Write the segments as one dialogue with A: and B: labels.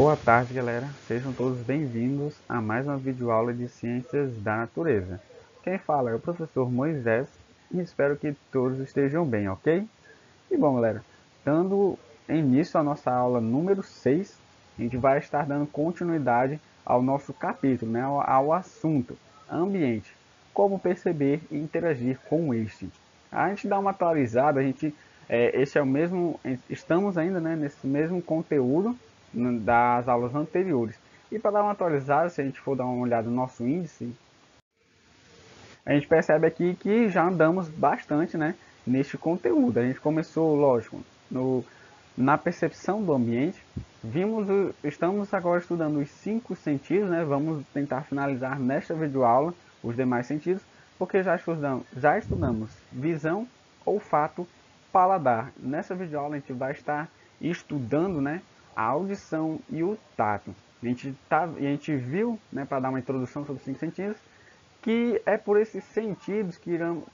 A: Boa tarde, galera. Sejam todos bem-vindos a mais uma videoaula de Ciências da Natureza. Quem fala é o professor Moisés e espero que todos estejam bem, ok? E bom, galera, dando início à nossa aula número 6, a gente vai estar dando continuidade ao nosso capítulo, né, ao assunto ambiente, como perceber e interagir com este. A gente dá uma atualizada, esse é o mesmo, estamos ainda, né, nesse mesmo conteúdo das aulas anteriores. E para dar uma atualizada, se a gente for dar uma olhada no nosso índice, a gente percebe aqui que já andamos bastante, né, neste conteúdo. A gente começou, lógico, na percepção do ambiente. Estamos agora estudando os 5 sentidos, né? Vamos tentar finalizar nesta videoaula os demais sentidos, porque já estudamos visão, olfato, paladar. Nessa videoaula a gente vai estar estudando, né, a audição e o tato. A gente viu, né, para dar uma introdução sobre os 5 sentidos, que é por esses sentidos que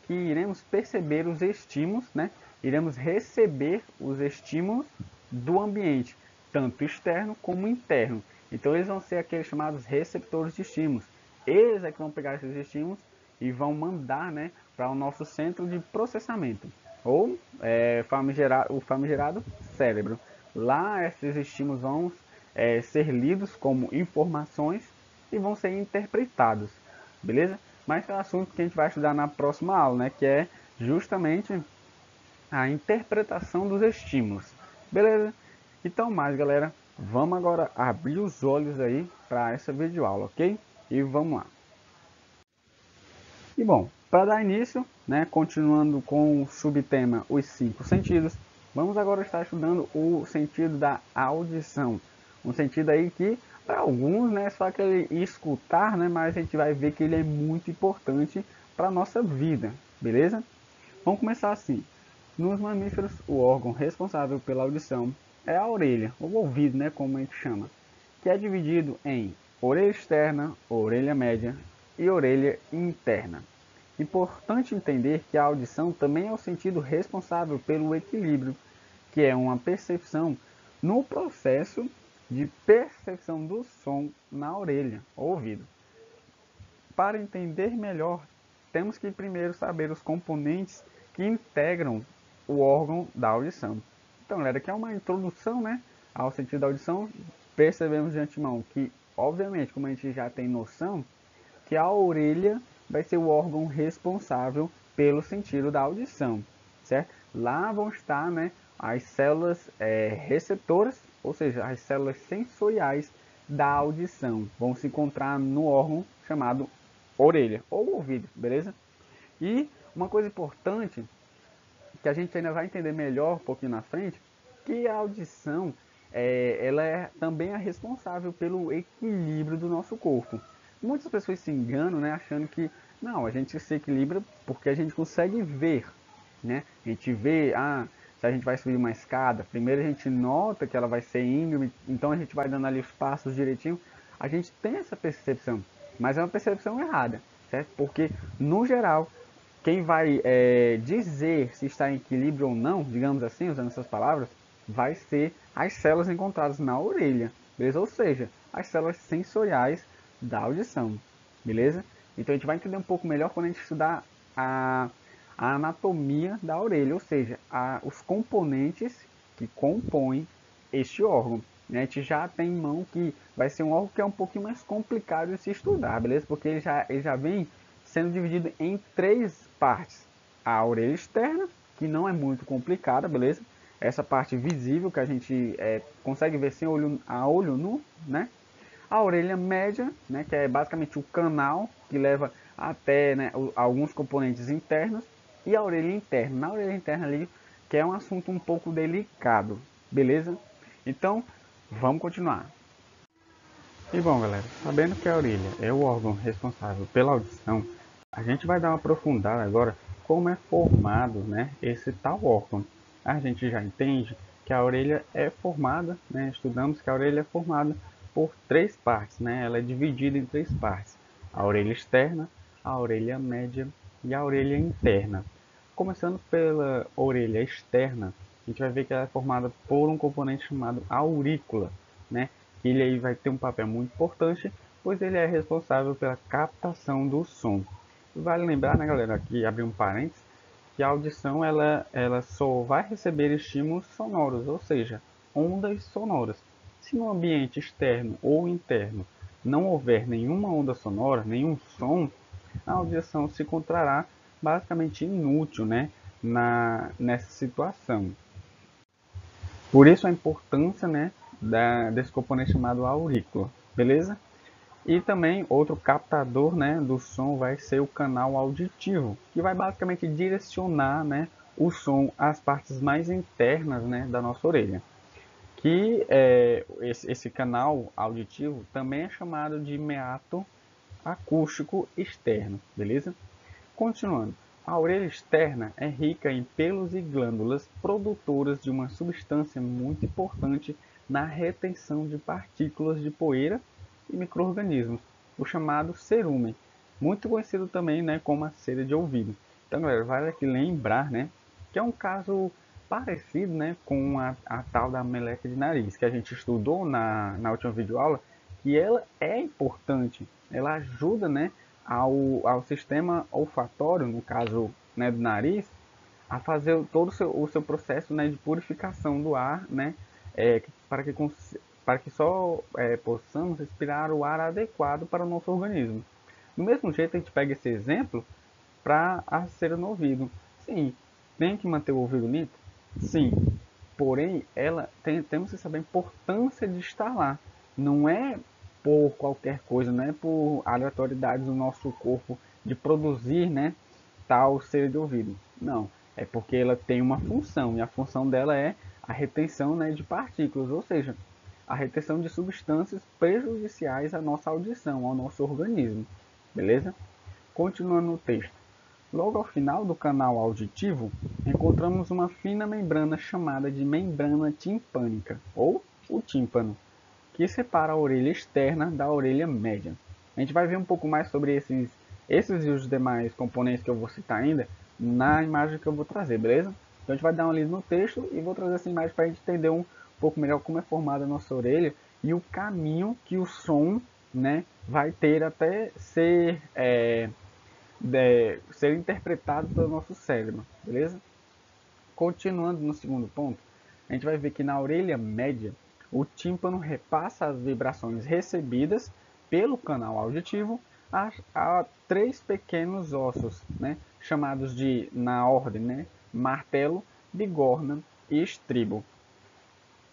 A: iremos perceber os estímulos, né? Iremos receber os estímulos do ambiente, tanto externo como interno. Então eles vão ser aqueles chamados receptores de estímulos. Eles é que vão pegar esses estímulos e vão mandar, né, para o nosso centro de processamento, ou o famigerado cérebro. Lá esses estímulos vão ser lidos como informações e vão ser interpretados. Beleza? Mas é um assunto que a gente vai estudar na próxima aula, né? Que é justamente a interpretação dos estímulos. Beleza? Então, galera, vamos agora abrir os olhos aí para essa videoaula, ok? E vamos lá. E bom, para dar início, né, continuando com o subtema os 5 sentidos, vamos agora estar estudando o sentido da audição. Um sentido aí que, para alguns, né, é só aquele escutar, né, mas a gente vai ver que ele é muito importante para a nossa vida, beleza? Vamos começar assim. Nos mamíferos, o órgão responsável pela audição é a orelha, ou ouvido, né, como a gente chama, que é dividido em orelha externa, orelha média e orelha interna. Importante entender que a audição também é o sentido responsável pelo equilíbrio, que é uma percepção no processo de percepção do som na orelha, ou ouvido. Para entender melhor, temos que primeiro saber os componentes que integram o órgão da audição. Então, galera, aqui é uma introdução, né, ao sentido da audição. Percebemos de antemão que, obviamente, como a gente já tem noção, que a orelha vai ser o órgão responsável pelo sentido da audição, certo? Lá vão estar, né, as células receptoras, ou seja, as células sensoriais da audição, vão se encontrar no órgão chamado orelha ou ouvido, beleza? E uma coisa importante que a gente ainda vai entender melhor um pouquinho na frente, que a audição ela é também a responsável pelo equilíbrio do nosso corpo. Muitas pessoas se enganam, né, achando que não, a gente se equilibra porque a gente consegue ver, né? A gente vê, se a gente vai subir uma escada, primeiro a gente nota que ela vai ser íngreme, então a gente vai dando ali os passos direitinho. A gente tem essa percepção, mas é uma percepção errada, certo? Porque no geral quem vai dizer se está em equilíbrio ou não, digamos assim, usando essas palavras, vai ser as células encontradas na orelha, beleza? Ou seja, as células sensoriais da audição, beleza? Então a gente vai entender um pouco melhor quando a gente estudar a anatomia da orelha, ou seja, os componentes que compõem este órgão. A gente já tem em mão que vai ser um órgão que é um pouquinho mais complicado de se estudar, beleza? Porque ele já vem sendo dividido em 3 partes. A orelha externa, que não é muito complicada, beleza? Essa parte visível que a gente consegue ver sem a olho nu, né? A orelha média, né, que é basicamente o canal que leva até, né, alguns componentes internos, e a orelha interna. Na orelha interna ali, que é um assunto um pouco delicado, beleza? Então, vamos continuar. E bom, galera, sabendo que a orelha é o órgão responsável pela audição, a gente vai dar uma aprofundada agora como é formado, né, esse tal órgão. A gente já entende que a orelha é formada, né, estudamos que a orelha é formada por 3 partes, né, ela é dividida em 3 partes. A orelha externa, a orelha média e a orelha interna. Começando pela orelha externa, a gente vai ver que ela é formada por um componente chamado aurícula, né, Ele aí vai ter um papel muito importante, pois ele é responsável pela captação do som. Vale lembrar, né, galera, aqui abrir um parênteses, que a audição ela só vai receber estímulos sonoros, ou seja, ondas sonoras. Se no ambiente externo ou interno não houver nenhuma onda sonora, nenhum som, a audição se encontrará basicamente inútil, né, nessa situação. Por isso a importância, né, desse componente chamado aurícula, beleza? E também outro captador, né, do som vai ser o canal auditivo, que vai basicamente direcionar, né, o som às partes mais internas, né, da nossa orelha. Que esse canal auditivo também é chamado de meato acústico externo, beleza? Continuando, a orelha externa é rica em pelos e glândulas produtoras de uma substância muito importante na retenção de partículas de poeira e micro-organismos, o chamado cerumen, muito conhecido também, né, como a cera de ouvido. Então, galera, vale aqui lembrar, né, que é um caso parecido, né, com a tal da meleca de nariz, que a gente estudou na última videoaula, que ela é importante, ela ajuda, né, ao sistema olfatório, no caso, né, do nariz, a fazer todo o seu processo, né, de purificação do ar, né, é, para, que, para que só possamos respirar o ar adequado para o nosso organismo. Do mesmo jeito, a gente pega esse exemplo para a cera no ouvido. Sim, tem que manter o ouvido limpo? Sim, porém, temos que saber a importância de estar lá. Não é por qualquer coisa, não é por aleatoriedade do nosso corpo de produzir, né, tal cera de ouvido. Não, é porque ela tem uma função, e a função dela é a retenção, né, de partículas, ou seja, a retenção de substâncias prejudiciais à nossa audição, ao nosso organismo. Beleza? Continuando no texto. Logo ao final do canal auditivo, encontramos uma fina membrana chamada de membrana timpânica, ou o tímpano, que separa a orelha externa da orelha média. A gente vai ver um pouco mais sobre esses e os demais componentes que eu vou citar ainda na imagem que eu vou trazer, beleza? Então a gente vai dar uma lida no texto e vou trazer essa imagem para a gente entender um pouco melhor como é formada a nossa orelha e o caminho que o som, né, vai ter até ser interpretado pelo nosso cérebro, beleza? Continuando no segundo ponto, a gente vai ver que na orelha média, o tímpano repassa as vibrações recebidas pelo canal auditivo a três pequenos ossos, né, chamados de, na ordem, né, martelo, bigorna e estribo.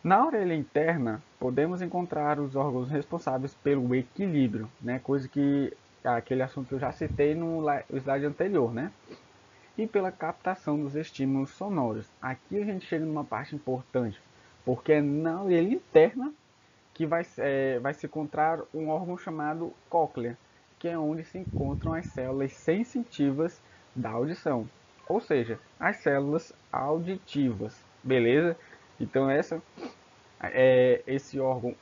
A: Na orelha interna, podemos encontrar os órgãos responsáveis pelo equilíbrio, né, coisa que aquele assunto que eu já citei no slide anterior, né? E pela captação dos estímulos sonoros. Aqui a gente chega numa parte importante, porque é na orelha interna que vai se encontrar um órgão chamado cóclea, que é onde se encontram as células sensitivas da audição, ou seja, as células auditivas, beleza? Então esse órgão,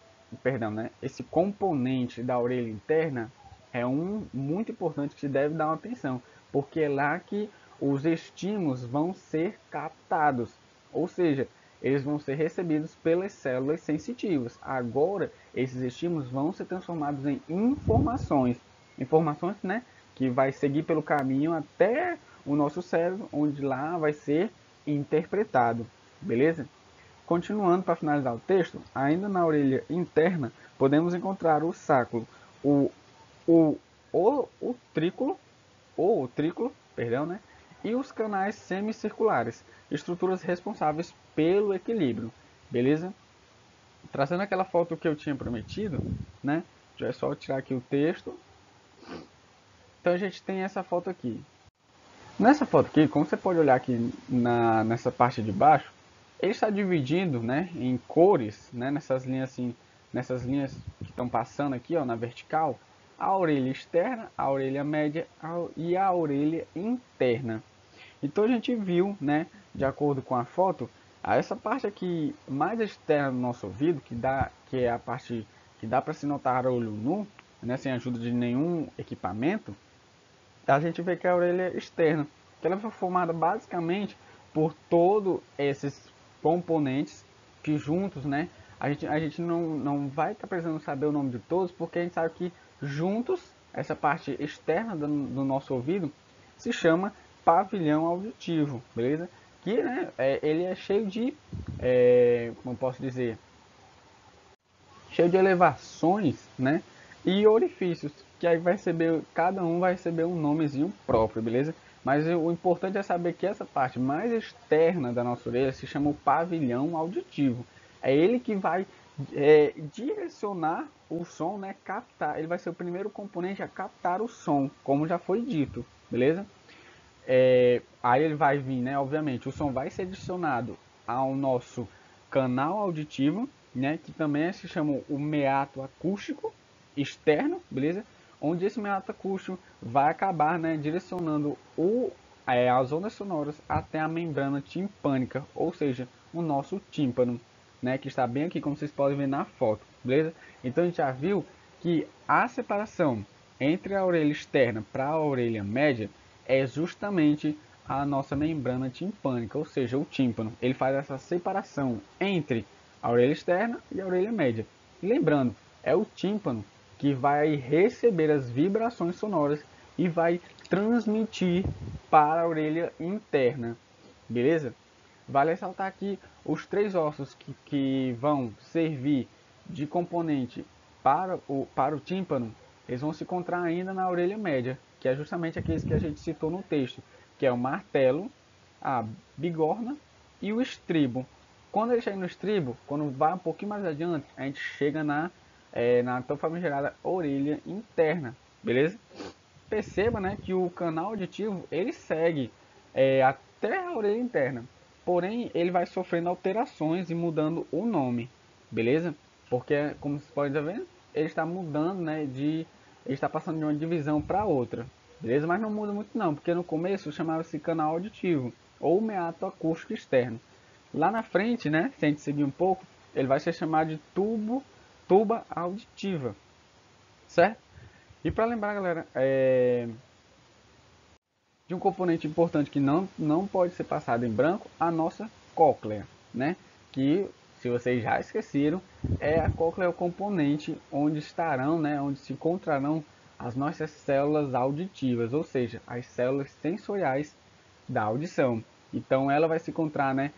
A: perdão, né? Esse componente da orelha interna é um muito importante que se deve dar uma atenção, porque é lá que os estímulos vão ser captados, ou seja, eles vão ser recebidos pelas células sensitivas. Agora, esses estímulos vão ser transformados em informações, né, que vai seguir pelo caminho até o nosso cérebro, onde lá vai ser interpretado, beleza? Continuando para finalizar o texto, ainda na orelha interna podemos encontrar o sacro, o, o, o trículo, ou o trículo, perdão, né? E os canais semicirculares, estruturas responsáveis pelo equilíbrio, beleza? Trazendo aquela foto que eu tinha prometido, né? Já é só tirar aqui o texto. Então a gente tem essa foto aqui. Nessa foto aqui, como você pode olhar aqui nessa parte de baixo, ele está dividindo, né, em cores, né, nessas linhas que estão passando aqui, ó, na vertical, a orelha externa, a orelha média e a orelha interna. Então a gente viu, né, de acordo com a foto, essa parte aqui mais externa do nosso ouvido, que é a parte que dá para se notar a olho nu, né, sem ajuda de nenhum equipamento, a gente vê que é a orelha externa, que ela foi formada basicamente por todos esses componentes que juntos, né, a gente não vai estar precisando saber o nome de todos, porque a gente sabe que juntos, essa parte externa do nosso ouvido se chama pavilhão auditivo, beleza? Que, né, ele é cheio de, como posso dizer, cheio de elevações, né, e orifícios, que aí vai receber, cada um vai receber um nomezinho próprio, beleza? Mas o importante é saber que essa parte mais externa da nossa orelha se chama o pavilhão auditivo. É ele que vai direcionar o som, né, captar. Ele vai ser o primeiro componente a captar o som, como já foi dito, beleza? Aí ele vai vir, né? Obviamente, o som vai ser adicionado ao nosso canal auditivo, né? Que também se chama o meato acústico externo, beleza? Onde esse meato acústico vai acabar, né, direcionando as ondas sonoras até a membrana timpânica, ou seja, o nosso tímpano, né? Que está bem aqui, como vocês podem ver na foto, beleza? Então a gente já viu que a separação entre a orelha externa para a orelha média é justamente a nossa membrana timpânica, ou seja, o tímpano. Ele faz essa separação entre a orelha externa e a orelha média. E lembrando, é o tímpano que vai receber as vibrações sonoras e vai transmitir para a orelha interna, beleza? Vale ressaltar aqui os três ossos que vão servir de componente para o tímpano, eles vão se encontrar ainda na orelha média, que é justamente aqueles que a gente citou no texto, que é o martelo, a bigorna e o estribo. Quando ele chega no estribo, quando vai um pouquinho mais adiante, a gente chega na tão famigerada orelha interna, beleza? Perceba, né, que o canal auditivo ele segue até a orelha interna, porém ele vai sofrendo alterações e mudando o nome, beleza? Porque, como você pode ver, ele está mudando, né, ele está passando de uma divisão para outra, beleza? Mas não muda muito não, porque no começo chamava-se canal auditivo ou meato acústico externo. Lá na frente, né, se a gente seguir um pouco, ele vai ser chamado de tuba auditiva, certo? E para lembrar, galera, de um componente importante que não pode ser passado em branco, a nossa cóclea, né? Que, se vocês já esqueceram, a cóclea é o componente onde estarão, né, onde se encontrarão as nossas células auditivas, ou seja, as células sensoriais da audição. Então ela vai se encontrar, né,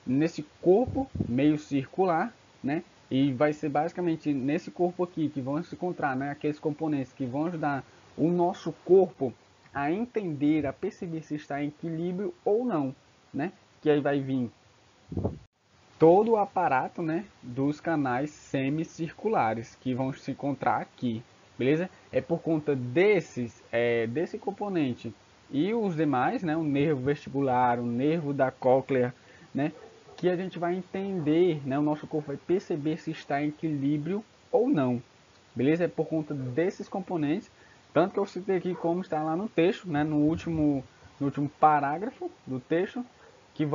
A: nesse corpo meio circular, né? E vai ser basicamente nesse corpo aqui que vão se encontrar, né, aqueles componentes que vão ajudar o nosso corpo a entender, a perceber se está em equilíbrio ou não, né? Que aí vai vir todo o aparato, né, dos canais semicirculares que vão se encontrar aqui, beleza? É por conta desse componente e os demais, né, o nervo vestibular, o nervo da cóclea, né, que a gente vai entender, né, o nosso corpo vai perceber se está em equilíbrio ou não, beleza? É por conta desses componentes, tanto que eu citei aqui como está lá no texto, né, no último parágrafo do texto, que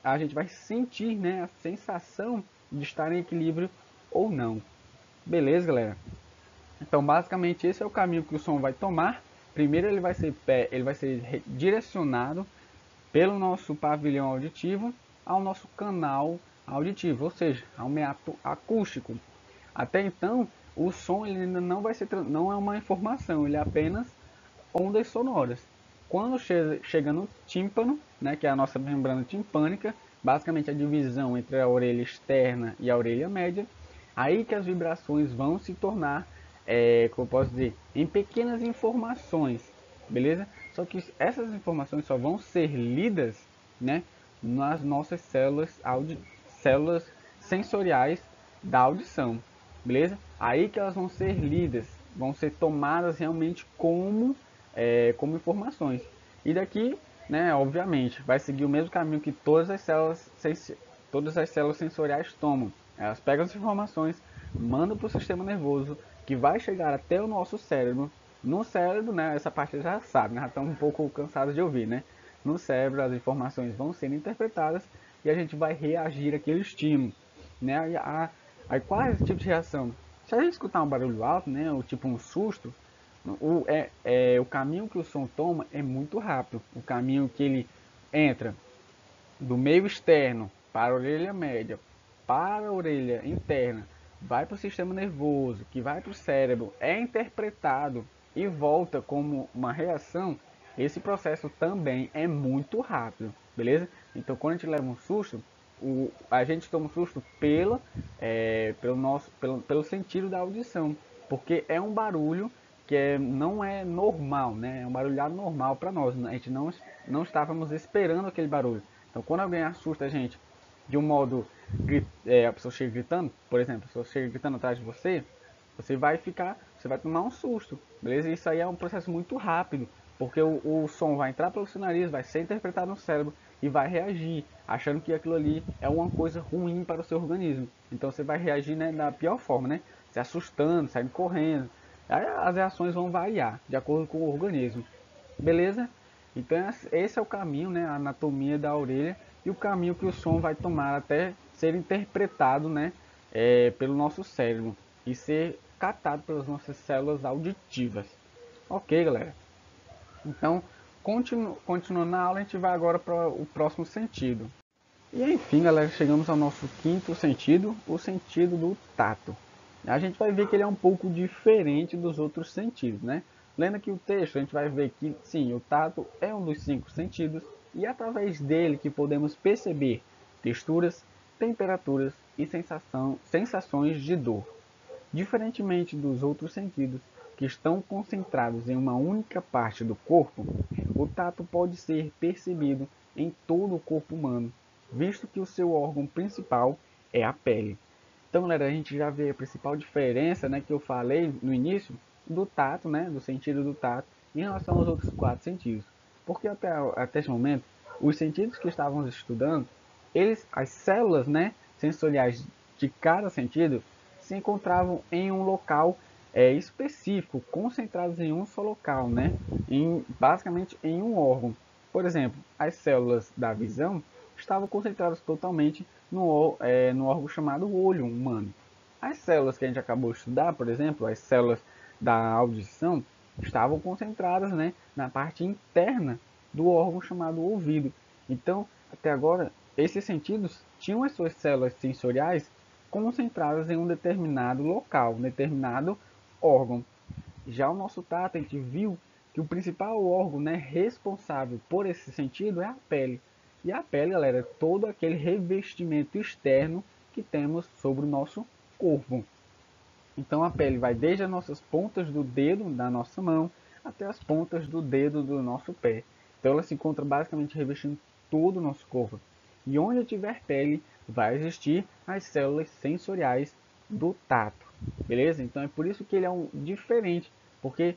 A: a gente vai sentir, né, a sensação de estar em equilíbrio ou não. Beleza, galera? Então, basicamente, esse é o caminho que o som vai tomar. Primeiro, ele vai ser direcionado pelo nosso pavilhão auditivo ao nosso canal auditivo, ou seja, ao meato acústico. Até então, o som ele ainda não é uma informação, ele é apenas ondas sonoras. Quando chega no tímpano, né, que é a nossa membrana timpânica, basicamente a divisão entre a orelha externa e a orelha média, aí que as vibrações vão se tornar, como eu posso dizer, em pequenas informações, beleza? Só que essas informações só vão ser lidas, né, nas nossas células sensoriais da audição, beleza? Aí que elas vão ser lidas, vão ser tomadas realmente como informações. E daqui, né, obviamente, vai seguir o mesmo caminho que todas as células sensoriais tomam. Elas pegam as informações, mandam para o sistema nervoso, que vai chegar até o nosso cérebro. No cérebro, né, essa parte já sabe, né, já estão um pouco cansados de ouvir, né? No cérebro as informações vão sendo interpretadas e a gente vai reagir àquele estímulo, né? Qual é esse tipo de reação? Se a gente escutar um barulho alto, né, ou tipo um susto, o caminho que o som toma é muito rápido. O caminho que ele entra do meio externo para a orelha média, para a orelha interna, vai para o sistema nervoso, que vai para o cérebro, é interpretado e volta como uma reação, esse processo também é muito rápido, beleza? Então quando a gente leva um susto, a gente toma um susto pelo sentido da audição, porque é um barulho que não é normal, né? É um barulho anormal para nós, a gente não estávamos esperando aquele barulho. Então quando alguém assusta a gente de um modo, a pessoa chega gritando, por exemplo, a pessoa chega gritando atrás de você, você vai tomar um susto, beleza? Isso aí é um processo muito rápido, porque o som vai entrar pelo seu nariz, vai ser interpretado no cérebro e vai reagir, achando que aquilo ali é uma coisa ruim para o seu organismo. Então você vai reagir, né, da pior forma, né? Se assustando, saindo correndo. Aí as reações vão variar de acordo com o organismo, beleza? Então esse é o caminho, né, a anatomia da orelha e o caminho que o som vai tomar até ser interpretado, né, pelo nosso cérebro e ser captado pelas nossas células auditivas. Ok, galera? Então, continuando na aula, a gente vai agora para o próximo sentido. E enfim, galera, chegamos ao nosso quinto sentido, o sentido do tato. A gente vai ver que ele é um pouco diferente dos outros sentidos, né? Lendo aqui o texto, a gente vai ver que, sim, o tato é um dos 5 sentidos e é através dele que podemos perceber texturas, temperaturas e sensações de dor. Diferentemente dos outros sentidos, que estão concentrados em uma única parte do corpo, o tato pode ser percebido em todo o corpo humano, visto que o seu órgão principal é a pele. Então, galera, a gente já vê a principal diferença, né, que eu falei no início do tato, né, do sentido do tato, em relação aos outros 4 sentidos. Porque até esse momento, os sentidos que estávamos estudando, as células, né, sensoriais de cada sentido se encontravam em um local específico, concentrados em um só local, né, basicamente em um órgão. Por exemplo, as células da visão estavam concentradas totalmente no órgão chamado olho humano. As células que a gente acabou de estudar, por exemplo, as células da audição, estavam concentradas, né, na parte interna do órgão chamado ouvido. Então, até agora, esses sentidos tinham as suas células sensoriais concentradas em um determinado local, um determinado órgão. Já o nosso tato, a gente viu que o principal órgão, né, responsável por esse sentido é a pele. E a pele, galera, é todo aquele revestimento externo que temos sobre o nosso corpo. Então a pele vai desde as nossas pontas do dedo da nossa mão até as pontas do dedo do nosso pé. Então ela se encontra basicamente revestindo todo o nosso corpo. E onde tiver pele, vai existir as células sensoriais do tato. Beleza? Então é por isso que ele é diferente, porque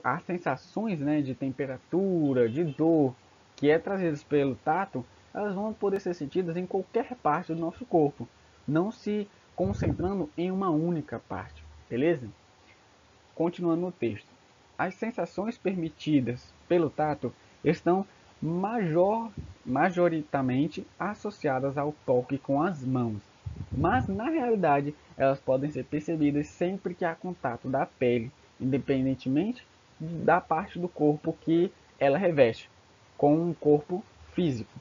A: as sensações, né, de temperatura, de dor, que é trazidas pelo tato, elas vão poder ser sentidas em qualquer parte do nosso corpo, não se concentrando em uma única parte, beleza? Continuando no texto. As sensações permitidas pelo tato estão majoritariamente associadas ao toque com as mãos, mas na realidade elas podem ser percebidas sempre que há contato da pele, independentemente da parte do corpo que ela reveste, com um corpo físico.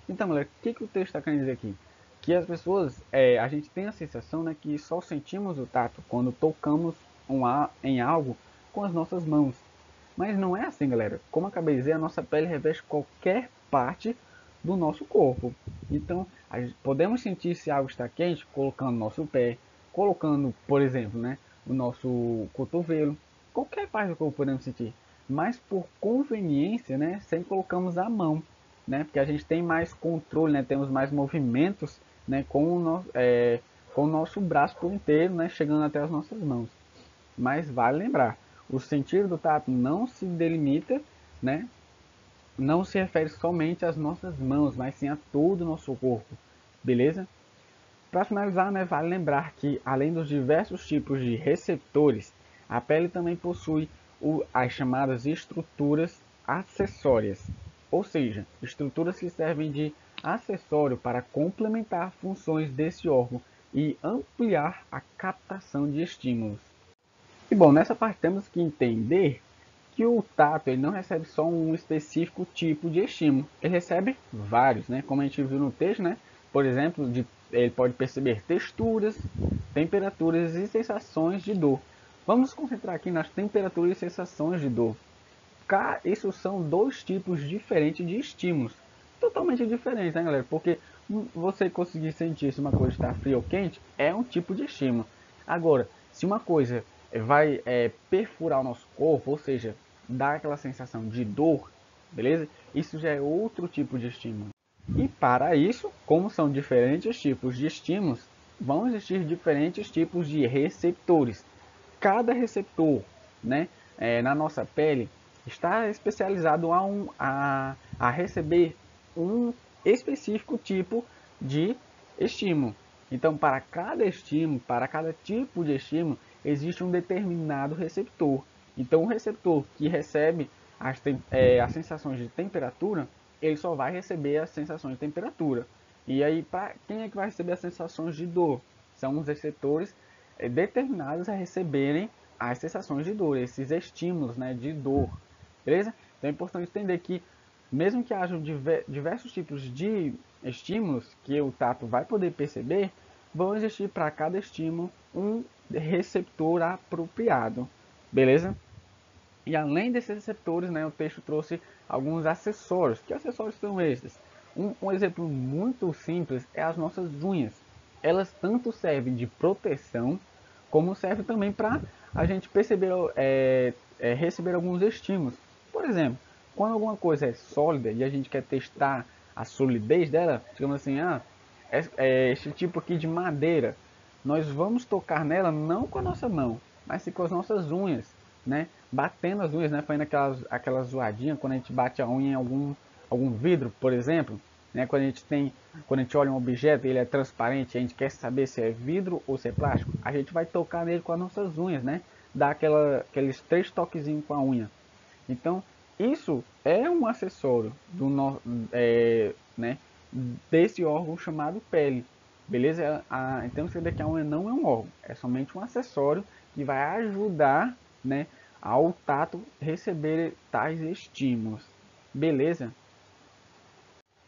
A: Então, galera, o que o texto está querendo dizer aqui? Que as pessoas, a gente tem a sensação, né, que só sentimos o tato quando tocamos em algo com as nossas mãos. Mas não é assim, galera. Como eu acabei de dizer, a nossa pele reveste qualquer parte do nosso corpo. Então, podemos sentir se algo está quente colocando nosso pé, colocando, por exemplo, né, o nosso cotovelo, qualquer parte do corpo podemos sentir. Mas por conveniência, né, sempre colocamos a mão, né, porque a gente tem mais controle, né, temos mais movimentos, né, com o nosso braço por inteiro, né, chegando até as nossas mãos. Mas vale lembrar, o sentido do tato não se delimita, né, não se refere somente às nossas mãos, mas sim a todo o nosso corpo, beleza? Para finalizar, né, vale lembrar que além dos diversos tipos de receptores, a pele também possui as chamadas estruturas acessórias, ou seja, estruturas que servem de acessório para complementar funções desse órgão e ampliar a captação de estímulos. E bom, nessa parte temos que entender que o tato ele não recebe só um específico tipo de estímulo, ele recebe vários, né? Como a gente viu no texto, né? Por exemplo, ele pode perceber texturas, temperaturas e sensações de dor. Vamos nos concentrar aqui nas temperaturas e sensações de dor. Isso são dois tipos diferentes de estímulos, totalmente diferentes, né, galera? Porque você conseguir sentir se uma coisa está fria ou quente é um tipo de estímulo. Agora, se uma coisa vai perfurar o nosso corpo, ou seja, dar aquela sensação de dor, beleza? Isso já é outro tipo de estímulo. E para isso, como são diferentes tipos de estímulos, vão existir diferentes tipos de receptores. Cada receptor, né, na nossa pele está especializado a receber um específico tipo de estímulo. Então, para cada estímulo, para cada tipo de estímulo, existe um determinado receptor. Então, o receptor que recebe as sensações de temperatura, ele só vai receber as sensações de temperatura. E aí, para quem é que vai receber as sensações de dor? São os receptores determinados a receberem as sensações de dor, esses estímulos, né, de dor. Beleza? Então é importante entender que, mesmo que hajam diversos tipos de estímulos que o tato vai poder perceber, vão existir para cada estímulo um receptor apropriado. Beleza? E além desses receptores, né, o texto trouxe alguns acessórios. Que acessórios são esses? Um exemplo muito simples é as nossas unhas. Elas tanto servem de proteção, como servem também para a gente perceber, receber alguns estímulos. Por exemplo, quando alguma coisa é sólida e a gente quer testar a solidez dela, digamos assim, este tipo aqui de madeira, nós vamos tocar nela não com a nossa mão, mas sim com as nossas unhas, né? Batendo as unhas, né? Fazendo aquelas zoadinhas quando a gente bate a unha em algum vidro, por exemplo, né? Quando a gente olha um objeto e ele é transparente, a gente quer saber se é vidro ou se é plástico, a gente vai tocar nele com as nossas unhas, né? Dá aqueles 3 toquezinhos com a unha. Então, isso é um acessório né, desse órgão chamado pele. Beleza? Então você vê que a unha não é um órgão, é somente um acessório que vai ajudar, né, ao tato receber tais estímulos. Beleza?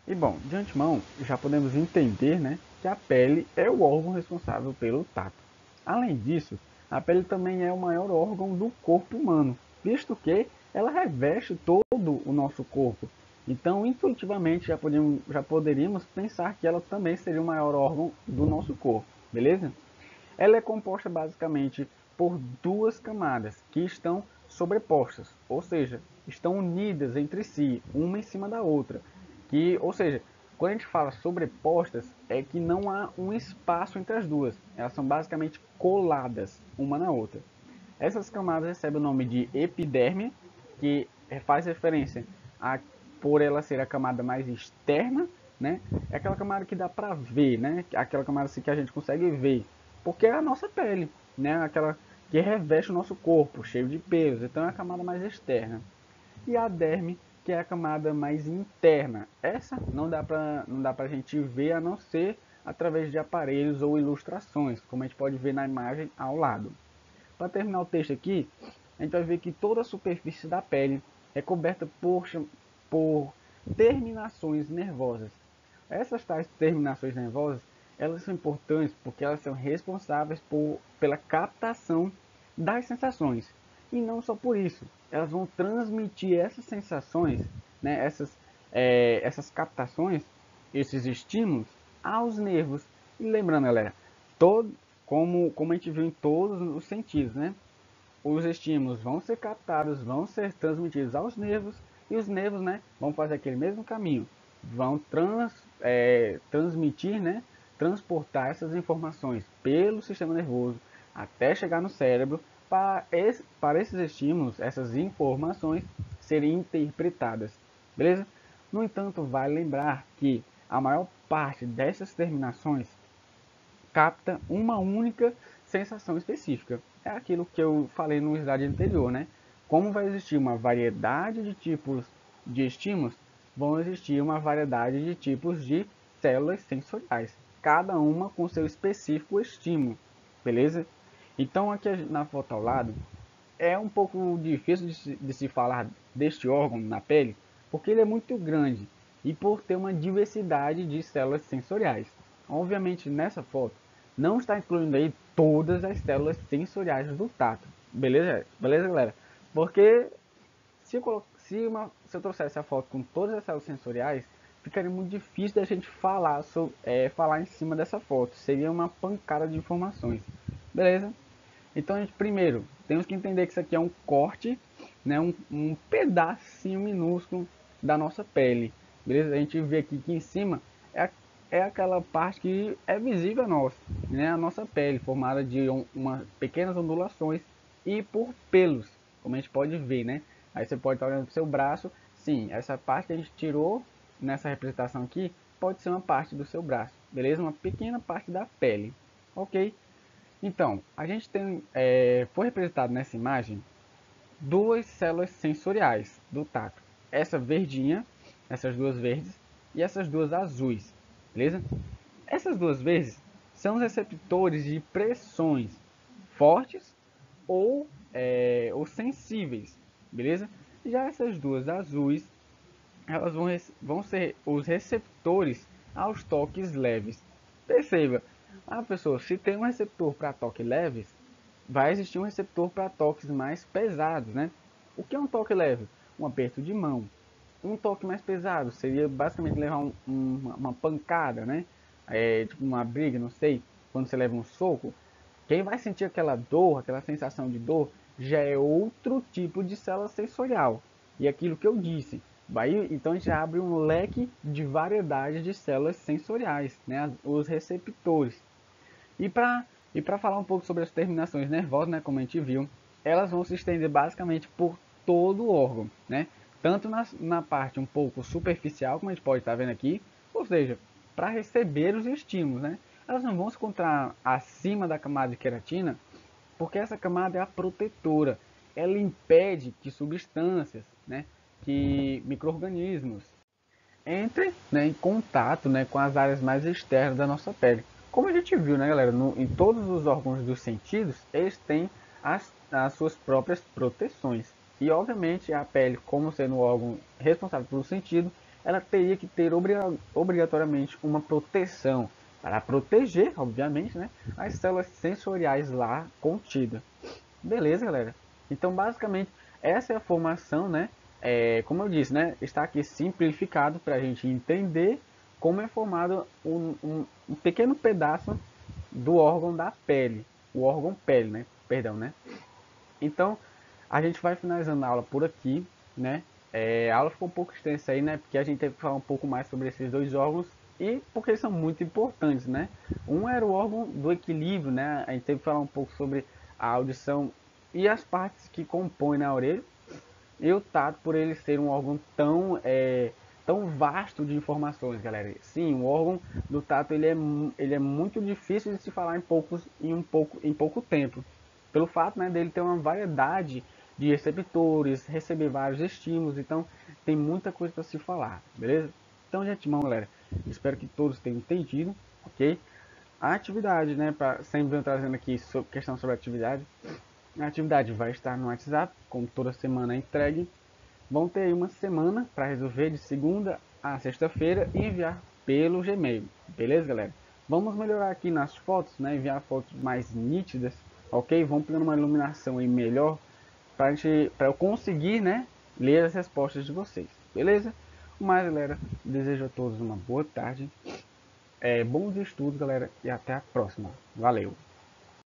A: E bom, de antemão, já podemos entender, né, que a pele é o órgão responsável pelo tato. Além disso, a pele também é o maior órgão do corpo humano, visto que ela reveste todo o nosso corpo. Então, intuitivamente, já poderíamos pensar que ela também seria o maior órgão do nosso corpo, beleza? Ela é composta basicamente por duas camadas que estão sobrepostas, ou seja, estão unidas entre si, uma em cima da outra. Ou seja, quando a gente fala sobrepostas, é que não há um espaço entre as duas. Elas são basicamente coladas uma na outra. Essas camadas recebem o nome de epiderme, que faz referência a por ela ser a camada mais externa, né? É aquela camada que dá para ver, né? Aquela camada assim, que a gente consegue ver, porque é a nossa pele, né? Aquela que reveste o nosso corpo, cheio de pelos. Então é a camada mais externa. E a derme, que é a camada mais interna. Essa não dá pra gente ver a não ser através de aparelhos ou ilustrações, como a gente pode ver na imagem ao lado. Para terminar o texto aqui, a gente vai ver que toda a superfície da pele é coberta por terminações nervosas. Essas tais terminações nervosas, elas são importantes porque elas são responsáveis pela captação das sensações. E não só por isso, elas vão transmitir essas sensações, né, essas captações, esses estímulos aos nervos. E lembrando, galera, como a gente viu em todos os sentidos, né? Os estímulos vão ser captados, vão ser transmitidos aos nervos, e os nervos, né, vão fazer aquele mesmo caminho, vão transmitir, né, transportar essas informações pelo sistema nervoso até chegar no cérebro para esses estímulos, essas informações serem interpretadas, beleza? No entanto, vale lembrar que a maior parte dessas terminações capta uma única sensação específica. É aquilo que eu falei no slide anterior, né? Como vai existir uma variedade de tipos de estímulos, vão existir uma variedade de tipos de células sensoriais, cada uma com seu específico estímulo, beleza? Então aqui na foto ao lado é um pouco difícil de se falar deste órgão na pele, porque ele é muito grande e por ter uma diversidade de células sensoriais. Obviamente nessa foto não está incluindo aí todas as células sensoriais do tato, beleza? Beleza, galera? Porque se eu trouxesse a foto com todas as células sensoriais, ficaria muito difícil da gente falar em cima dessa foto. Seria uma pancada de informações, beleza? Então, a gente primeiro temos que entender que isso aqui é um corte, né, um pedacinho minúsculo da nossa pele, beleza? A gente vê aqui que em cima é aquela parte que é visível a nossa, né, a nossa pele, formada de pequenas ondulações e por pelos, como a gente pode ver, né? Aí você pode estar olhando para o seu braço, sim, essa parte que a gente tirou nessa representação aqui pode ser uma parte do seu braço, beleza? Uma pequena parte da pele, ok? Então, a gente foi representado nessa imagem duas células sensoriais do tato. Essa verdinha, essas duas verdes e essas duas azuis, beleza? Essas duas verdes são os receptores de pressões fortes ou sensíveis, beleza? Já essas duas azuis, elas vão ser os receptores aos toques leves. Perceba, pessoa, se tem um receptor para toques leves, vai existir um receptor para toques mais pesados, né? O que é um toque leve? Um aperto de mão. Um toque mais pesado seria basicamente levar uma pancada, né? Tipo uma briga, não sei, quando você leva um soco. Quem vai sentir aquela dor, aquela sensação de dor, já é outro tipo de célula sensorial. E aquilo que eu disse, então a gente abre um leque de variedade de células sensoriais, né? Os receptores. E para falar um pouco sobre as terminações nervosas, né, como a gente viu, elas vão se estender basicamente por todo o órgão, né? Tanto na parte um pouco superficial, como a gente pode estar vendo aqui, ou seja, para receber os estímulos, né? Elas não vão se encontrar acima da camada de queratina, porque essa camada é a protetora. Ela impede que substâncias, né, que micro-organismos entrem, né, em contato, né, com as áreas mais externas da nossa pele. Como a gente viu, né, galera, em todos os órgãos dos sentidos, eles têm as suas próprias proteções. E, obviamente, a pele, como sendo o órgão responsável pelo sentido, ela teria que ter obrigatoriamente uma proteção para proteger, obviamente, né, as células sensoriais lá contidas. Beleza, galera? Então, basicamente, essa é a formação, né? Como eu disse, né? Está aqui simplificado para a gente entender como é formado um pequeno pedaço do órgão da pele, o órgão pele, né? Perdão, né? Então, a gente vai finalizando a aula por aqui, né? A aula ficou um pouco extensa aí, né? Porque a gente teve que falar um pouco mais sobre esses dois órgãos e porque eles são muito importantes, né? Um era o órgão do equilíbrio, né? A gente teve que falar um pouco sobre a audição e as partes que compõem na orelha. E o tato, por ele ser um órgão tão vasto de informações, galera. Sim, o órgão do tato ele é muito difícil de se falar em pouco tempo. Pelo fato, né, dele ter uma variedade de receptores, receber vários estímulos, então tem muita coisa para se falar, beleza? Então, gente, galera, espero que todos tenham entendido, ok? A atividade, né, sempre venho trazendo aqui questão sobre atividade. A atividade vai estar no WhatsApp, como toda semana é entregue. Vão ter aí uma semana para resolver de segunda a sexta-feira e enviar pelo Gmail. Beleza, galera? Vamos melhorar aqui nas fotos, né? Enviar fotos mais nítidas, ok? Vamos pegar uma iluminação aí melhor para eu conseguir, né, ler as respostas de vocês. Beleza? Mas, galera, desejo a todos uma boa tarde, bons estudos, galera, e até a próxima. Valeu!